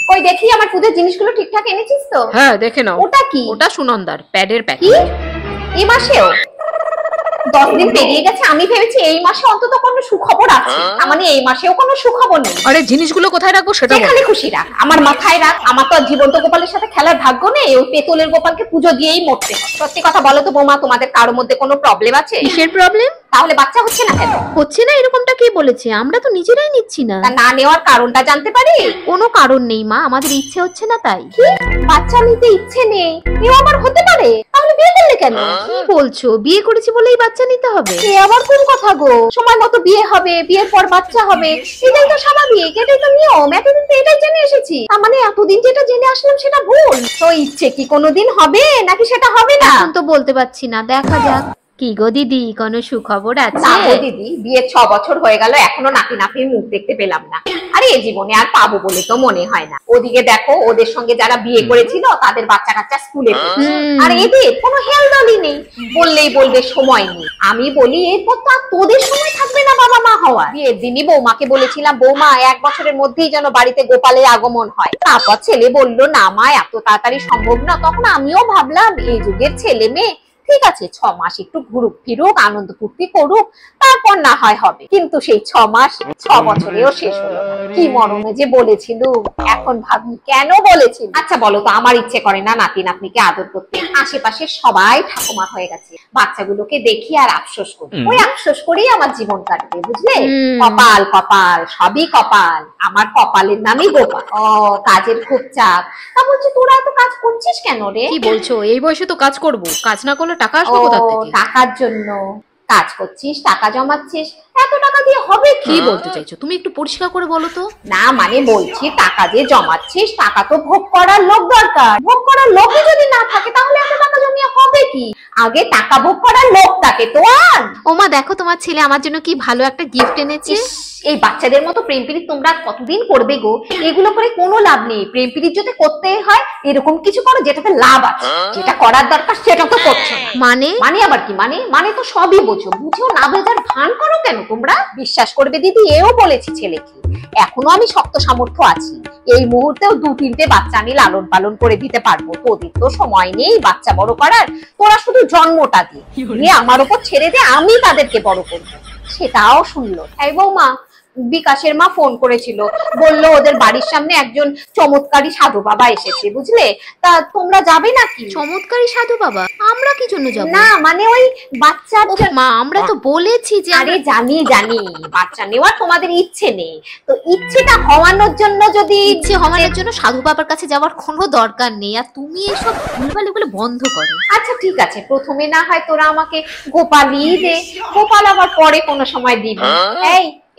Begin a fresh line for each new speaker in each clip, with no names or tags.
কই দেখি আমার পুজোর জিনিসগুলো ঠিকঠাক এনেছিস তো?
হ্যাঁ দেখে নাও।
ওটা কি?
ওটা সুনন্দার প্যাডের
কি
প্যাকেট।
এই মাসেও 10 দিন পেরিয়ে গেছে, আমি ভেবেছি এই মাসে অন্তত কোনো সুখবর আছে, মানে এই মাসেও কোনো সুখবর নেই।
আরে জিনিসগুলো কোথায় রাখবো সেটা বল।
যেখানে খুশি রাখ, আমার মাথায় রাখ। আমার তো আর জীবন্ত গোপালের সাথে খেলার ভাগ্য নেই, ওই পেতলের গোপালকে পুজো দিয়েই মরতে হয়। সত্যি কথা বলো তো বৌমা, তোমাদের কারোর মধ্যে কোনো প্রবলেম আছে?
কিসের প্রবলেম?
তাহলে বাচ্চা হচ্ছে না কেন?
হচ্ছে না এরকমটা কে বলেছে? আমরা তো নিজেরাই নিচ্ছি না।
তা না নেওয়ার কারণটা জানতে পারি?
কোনো কারণ নেই মা, আমাদের ইচ্ছে হচ্ছে না তাই।
কি বাচ্চা নিতে ইচ্ছে নেই? এও আবার হতে পারে? তাহলে বিয়ে করলে কেন?
কি বলছো? বিয়ে করেছি বলেই বাচ্চা নিতে হবে?
এ আবার কোন কথা গো? সময় মতো বিয়ে হবে, বিয়ের পর বাচ্চা হবে, এটাই তো স্বাভাবিক, এটাই তো নিয়ম। এতদিন তো এটাই জেনে এসেছি, তার মানে এতদিন যেটা জেনে আসলাম সেটা ভুল? তো ইচ্ছে কি কোনোদিন হবে নাকি সেটা হবে না?
এখন তো বলতে পারছি না, দেখা যাক। কি গো দিদি, কোনো সুখবর আছে?
না গো দিদি, বিয়ে 6 বছর হয়ে গেল, এখনো নাতি নাতনির মুখ দেখতে পেলাম না। আরে এই জীবনে আর পাবো বলে তো মনে হয় না। ওদিকে দেখো, ওদের সঙ্গে যারা বিয়ে করেছিল তাদের বাচ্চা কাচ্চা স্কুলে পড়ছে, আর এদের কোনো হেলদলই নেই। বললেই বলবে সময় নেই। আমি বলি এরপর তো আর তোদের সময় থাকবে না বাবা মা হওয়া। বিয়ের দিনই বৌমাকে বলেছিলাম, বৌমা 1 বছরের মধ্যেই যেন বাড়িতে গোপালের আগমন হয়। তারপর ছেলে বললো না মা, এত তাড়াতাড়ি সম্ভব না। তখন আমিও ভাবলাম এই যুগের ছেলে মেয়ে ঠিক আছে, 6 মাস একটু ঘুরুক ফিরুক, আনন্দ ফুর্তি করুক, তারপর না হয় হবে। কিন্তু সেই 6 মাস 6 বছরেও শেষ হলো না। কি মরমে যে বলেছিল, এখন ভাবি কেন বলেছিল। আচ্ছা বলো তো, আমার ইচ্ছে করে না নাতি নাতনিকে আদর করতে? আশেপাশে সবাই ঠাকুমা হয়ে গেছে, বাচ্চাগুলোকে দেখি আর আফসোস করি। ওই আফসোস করেই আমার জীবন কাটবে, বুঝলে? কপাল কপাল, সবই কপাল। আমার কপালের নামই গোপাল। ও কাজের খুব চাপ। তা বলছি তোরা এত কাজ করছিস কেন রে?
কি বলছো? এই বয়সে তো কাজ করব, কাজ না করলে টাকা আসবে কোথা থেকে?
টাকার জন্য কাজ করছিস, টাকা জমাচ্ছিস, এত টাকা দিয়ে হবে
কি বলতে চাইছো তুমি? একটু পরিষ্কার করে বলো তো।
না মানে বলছি, টাকা যে জমাচ্ছিস, টাকা তো ভোগ করার লোক দরকার। ভোগ করার লোকই যদি না থাকে তাহলে এত টাকা জমিয়ে হবে কি? আগে টাকা ভোগ করার লোক থাকে তো। আর
ওমা দেখো, তোমার ছেলে আমার জন্য কি ভালো একটা গিফট এনেছে।
এই বাচ্চাদের মতো প্রেম প্রীতি তোমরা কতদিন করবে গো? এগুলো করে কোনো লাভ নেই। প্রেম প্রীতি যদি করতে হয় এরকম কিছু করো যেটাতে লাভ আছে, যেটা করার দরকার সেটা তো করছো না।
মানে?
মানে আবার কি? মানে তো সবই বোঝো, বুঝেও না বোঝার ভান করো কেন তোমরা? বিশ্বাস করবে দিদি, এও বলেছি ছেলেকে, এখনো আমি শক্ত সামর্থ্য আছি। এই মুহূর্তেও 2-3টে বাচ্চা আমি লালন পালন করে দিতে পারবো। তোদের তো সময় নেই বাচ্চা বড় করার, তোরা শুধু জন্মটা দিয়ে আমার উপর ছেড়ে দে, আমি তাদেরকে বড় করবো। সেটাও শুনলো। এই বৌমা, বিকাশের মা ফোন করেছিল, বলল ওদের বাড়ির সামনে একজন চমৎকারী সাধু বাবা এসেছে, বুঝলে? তা তোমরা যাবে নাকি?
চমৎকারী সাধু বাবা? আমরা কি জন্য যাব?
না মানে ওই বাচ্চা।
মা আমরা তো বলেছি যে
আরে জানি বাচ্চা নেওয়ার তোমাদের ইচ্ছে নেই, তো ইচ্ছেটা হওয়ানোর জন্য যদি
ইচ্ছে হওয়ানোর জন্য সাধু বাবার কাছে যাওয়ার কোনো দরকার নেই। আর তুমি এসব ভুলভালগুলো বন্ধ করো।
আচ্ছা ঠিক আছে, প্রথমে না হয় তোরা আমাকে গোপালই দে, গোপাল আবার পরে কোনো সময় দিবি।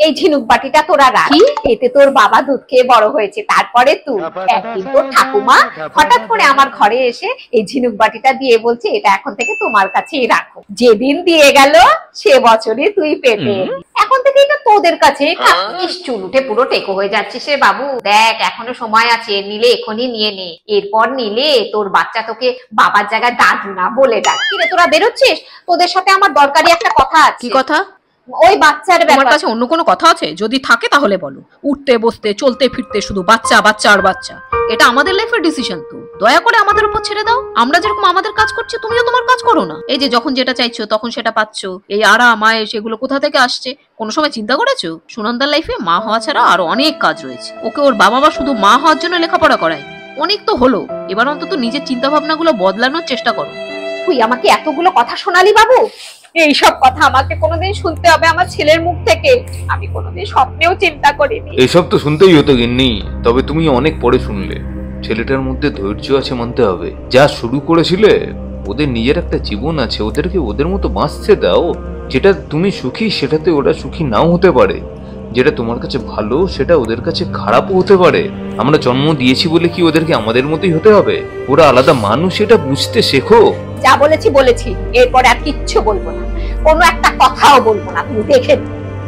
এই ঝিনুক বাটিটা তোরা রাখ, এতে তোর বাবা দুধ খেয়ে বড় হয়েছে, তারপরে তুই। একদিন তোর ঠাকুমা হঠাৎ করে আমার ঘরে এসে এই ঝিনুক বাটিটা দিয়ে বলছে এটা এখন থেকে তোমার কাছেই রাখো। যেদিন দিয়ে গেল সে বছরই তুই পেটে, এখন থেকে এটা তোদের কাছেই থাকবে। চুল উঠে পুরো টেকো হয়ে যাচ্ছিস রে বাবু। দেখ এখনো সময় আছে, নিলে এখনই নিয়ে নে, এরপর নিলে তোর বাচ্চা তোকে বাবার জায়গায় দাদু না বলে ডাক। কি রে তোরা বেরোচ্ছিস? তোদের সাথে আমার দরকারি একটা কথা আছে।
কি কথা?
ওই বাচ্চার ব্যাপার।
তোমার কাছে অন্য কোনো কথা আছে? যদি থাকে তাহলে বলো। উঠতে বসতে চলতে ফিরতে শুধু বাচ্চা বাচ্চা আর বাচ্চা, এটা আমাদের লাইফের ডিসিশন। তো দয়া করে আমাদের উপর ছেড়ে দাও। আমরা যেরকম আমাদের কাজ করছি তুমিও তোমার কাজ করো না। এই যে যখন যেটা চাইছো তখন সেটা পাচ্ছ, এই আরাম আয়েশ এগুলো কোথা থেকে আসছে? কোনো সময় চিন্তা করেছো সুনন্দার লাইফে মা হওয়া ছাড়া আরো অনেক কাজ রয়েছে? ওকে ওর বাবা মা শুধু মা হওয়ার জন্য লেখাপড়া করায়, অনেক তো হলো। এবার অন্তত নিজের চিন্তা ভাবনাগুলো বদলানোর চেষ্টা করো।
তুই আমাকে এতগুলো কথা শোনালি বাবু, এইসব কথা আমাকে কোনোদিন শুনতে হবে আমার ছেলের মুখ থেকে? আমি কোনোদিন স্বপ্নেও চিন্তা করিনি।
এসব তো শুনতেই হতো গিন্নি, তবে তুমি অনেক পরে শুনলে। ছেলেটার মধ্যে ধৈর্য আছে মানতে হবে। যা শুরু করেছিলে, ওদের নিজের একটা জীবন আছে, ওদেরকে ওদের মতো বাঁচতে দাও। যেটা তুমি সুখী সেটাতে ওরা সুখী নাও হতে পারে, যেটা তোমার কাছে ভালো সেটা ওদের কাছে খারাপও হতে পারে। আমরা জন্ম দিয়েছি বলে কি ওদেরকে আমাদের মতোই হতে হবে? ওরা আলাদা মানুষ, এটা বুঝতে শেখো।
যা বলেছি, এরপর আর কিচ্ছু বলবো না, কোনো একটা কথাও বলবো না। তুমি দেখে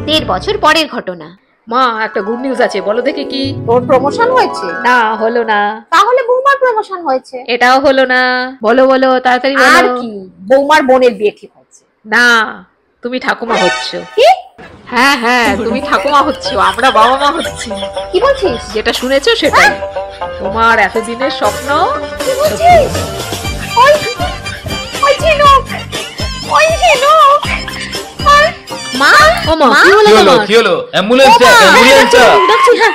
1.5 বছর পরের ঘটনা।
মা একটা গুড নিউজ আছে, বলো দেখি কি?
তোর প্রমোশন হয়েছে?
না হলো না।
তাহলে বৌমার প্রমোশন হয়েছে?
এটাও হলো না। বলো বলো তাড়াতাড়ি বলো।
আর কি? বৌমার বোনের বিয়ে ঠিক হয়েছে?
না, তুমি ঠাকুমা হচ্ছ।
কি?
হ্যাঁ হ্যাঁ, তুমি ঠাকুমা হচ্ছো, আমরা বাবা মা হচ্ছি।
কি বলছিস?
যেটা শুনেছো সেটাই। তোমার এতদিনের স্বপ্ন।
কি বলছিস? ওই ওই ঝিনুক, ওই ঝিনুক।
মা,
ও মা,
মা,
কি হলো
কি হলো
তোমার?
কি হলো? অ্যাম্বুলেন্স ডাক, অ্যাম্বুলেন্স ডাক।
ডাকছি, হ্যাঁ।